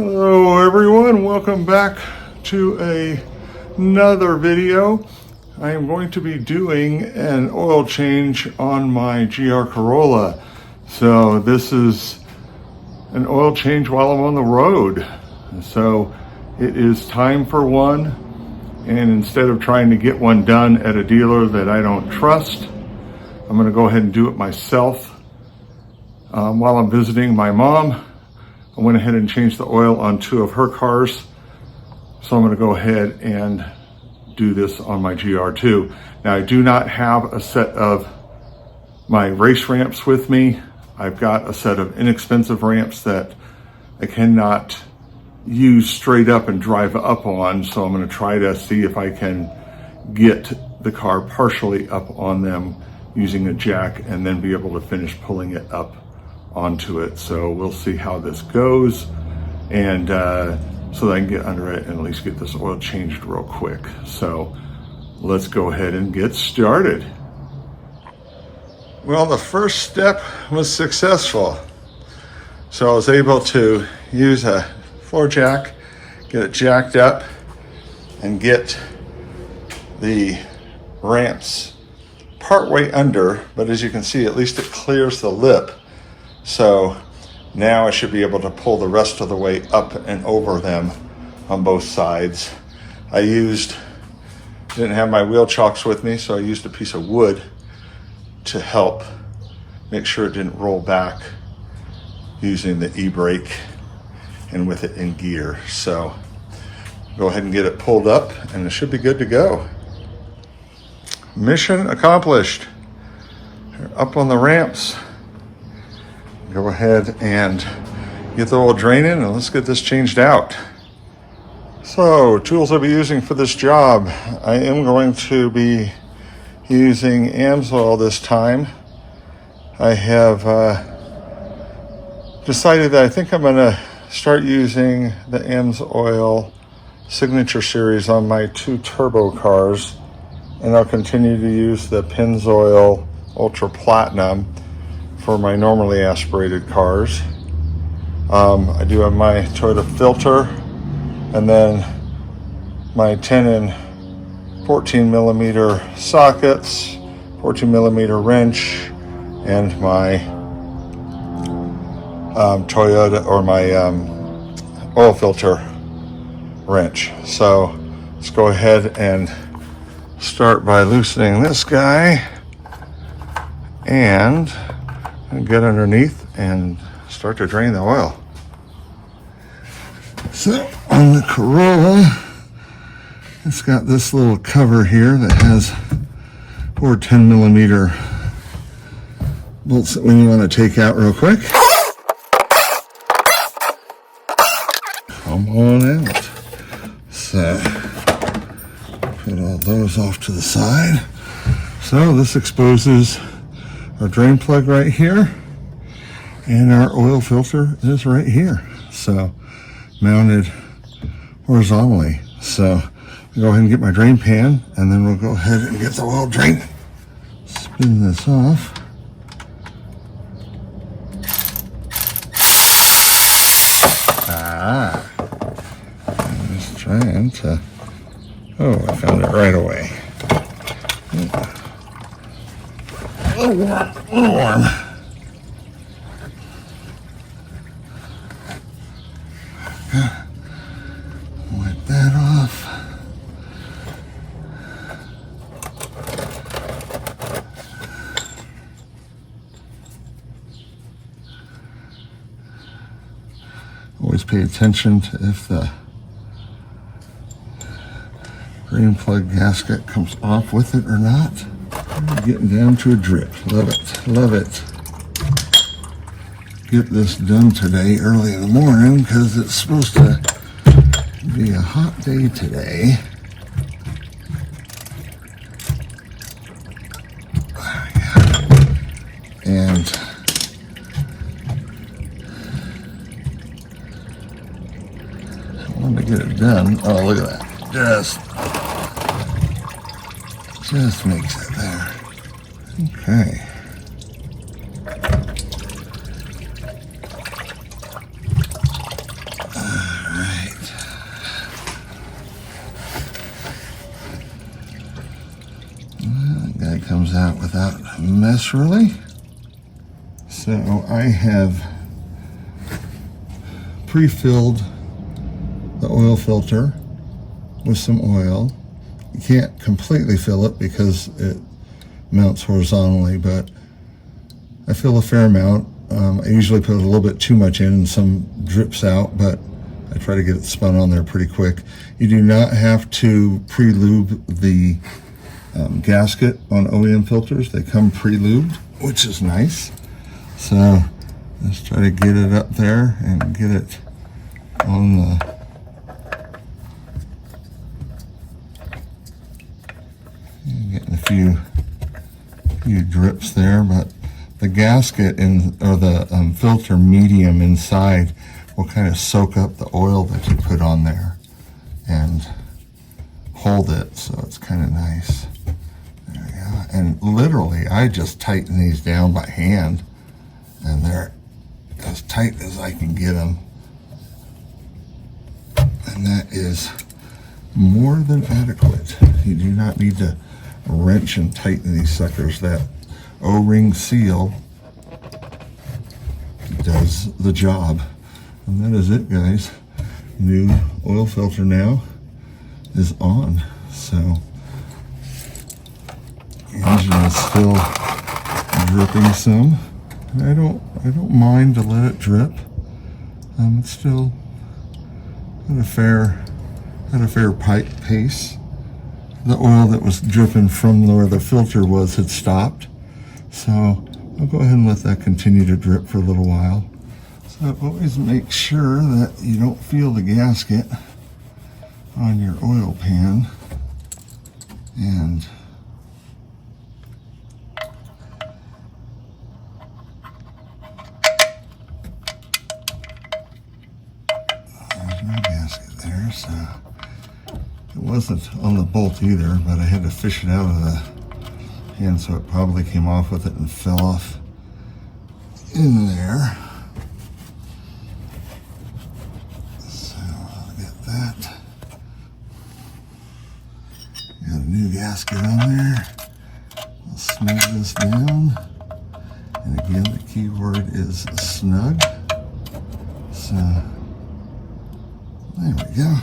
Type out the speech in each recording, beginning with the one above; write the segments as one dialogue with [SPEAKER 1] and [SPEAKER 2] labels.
[SPEAKER 1] Hello everyone, welcome back to another video. I am going to be doing an oil change on my GR Corolla. So this is an oil change while I'm on the road. So it is time for one, and instead of trying to get one done at a dealer that I don't trust, I'm going to go ahead and do it myself. While I'm visiting my mom, I went ahead and changed the oil on two of her cars. So I'm going to go ahead and do this on my GR too. Now I do not have a set of my race ramps with me. I've got a set of inexpensive ramps that I cannot use straight up and drive up on. So I'm going to try to see if I can get the car partially up on them using a jack and then be able to finish pulling it up onto it. So we'll see how this goes, and so that I can get under it and at least get this oil changed real quick. So let's go ahead and get started. Well, the first step was successful. So I was able to use a floor jack, get it jacked up, and get the ramps partway under, but as you can see, at least it clears the lip. So now I should be able to pull the rest of the way up and over them on both sides. Didn't have my wheel chocks with me, so I used a piece of wood to help make sure it didn't roll back using the e-brake and with it in gear. So go ahead and get it pulled up and it should be good to go. Mission accomplished. Up on the ramps. Go ahead and get the oil draining and let's get this changed out. So, tools I'll be using for this job. I am going to be using Amsoil this time. I have decided that I think I'm going to start using the Amsoil Signature Series on my two turbo cars, and I'll continue to use the Pennzoil Ultra Platinum for my normally aspirated cars. I do have my Toyota filter, and then my 10 and 14 millimeter sockets, 14 millimeter wrench, and my Toyota, or my oil filter wrench. So let's go ahead and start by loosening this guy and get underneath and start to drain the oil. So on the Corolla, it's got this little cover here that has 4 10 millimeter bolts that we want to take out real quick. Come on out. So put all those off to the side. So this exposes our drain plug right here, and our oil filter is right here, so mounted horizontally. So I'll go ahead and get my drain pan, and then we'll go ahead and get the oil drain. Spin this off. I'm just trying to, I found it right away. A little warm. Wipe that off. Always pay attention to if the drain plug gasket comes off with it or not. Getting down to a drip. Love it. Love it. Get this done today early in the morning because it's supposed to be a hot day today. And I want to get it done. Oh, look at that. Just makes it there. Okay. that without mess, really. So I have pre-filled the oil filter with some oil. You can't completely fill it because it mounts horizontally, but I fill a fair amount. I usually put a little bit too much in and some drips out, but I try to get it spun on there pretty quick. You do not have to pre-lube the gasket on OEM filters. They come pre-lubed, which is nice. So let's try to get it up there and get it on the getting a few drips there, but the gasket or the filter medium inside will kind of soak up the oil that you put on there and hold it, so it's kind of nice. There we go. And literally, I just tighten these down by hand, and they're as tight as I can get them. And that is more than adequate. You do not need to wrench and tighten these suckers. That O-ring seal does the job. And that is it, guys. New oil filter now is on. So the engine is still dripping some. And I don't mind to let it drip. It's still at a fair pipe pace. The oil that was dripping from where the filter was had stopped. So I'll go ahead and let that continue to drip for a little while. So always make sure that you don't feel the gasket on your oil pan. And there's no gasket there, so it wasn't on the bolt either, but I had to fish it out of the hand, so it probably came off with it and fell off in there. So I'll get that. Got a new gasket on there. I'll snug this down. And again, the key word is snug. So there we go.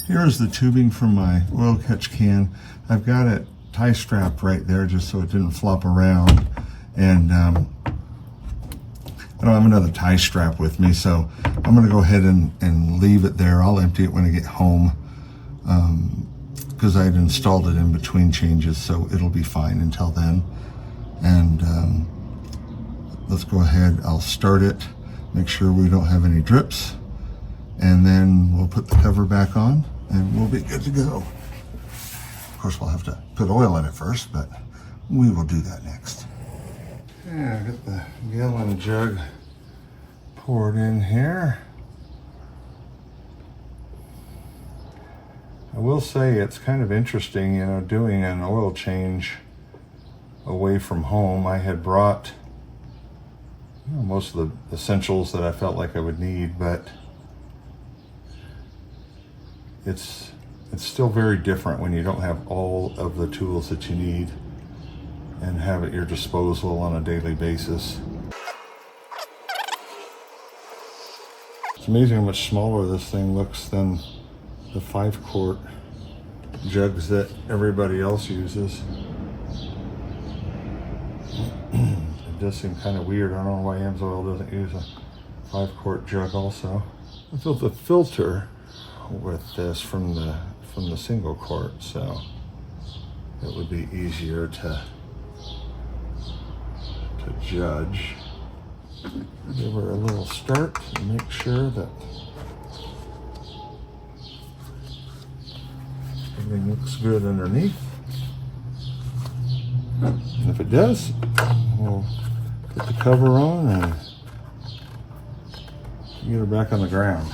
[SPEAKER 1] Here is the tubing from my oil catch can. I've got it tie strapped right there just so it didn't flop around. And I don't have another tie strap with me, so I'm gonna go ahead and leave it there. I'll empty it when I get home because I had installed it in between changes, so it'll be fine until then. And let's go ahead, I'll start it, make sure we don't have any drips, and then we'll put the cover back on and we'll be good to go. Of course, we'll have to put oil in it first, but we will do that next. Yeah, I got the gallon jug poured in here. I will say it's kind of interesting, you know, doing an oil change away from home. I had brought most of the essentials that I felt like I would need, but it's still very different when you don't have all of the tools that you need and have at your disposal on a daily basis. It's amazing how much smaller this thing looks than the 5-quart jugs that everybody else uses. It does seem kind of weird. I don't know why Amsoil doesn't use a 5-quart jug also. I filled the filter with this from the single quart, so it would be easier to judge. Give her a little start and make sure that everything looks good underneath. And if it does, we'll put the cover on and get her back on the ground.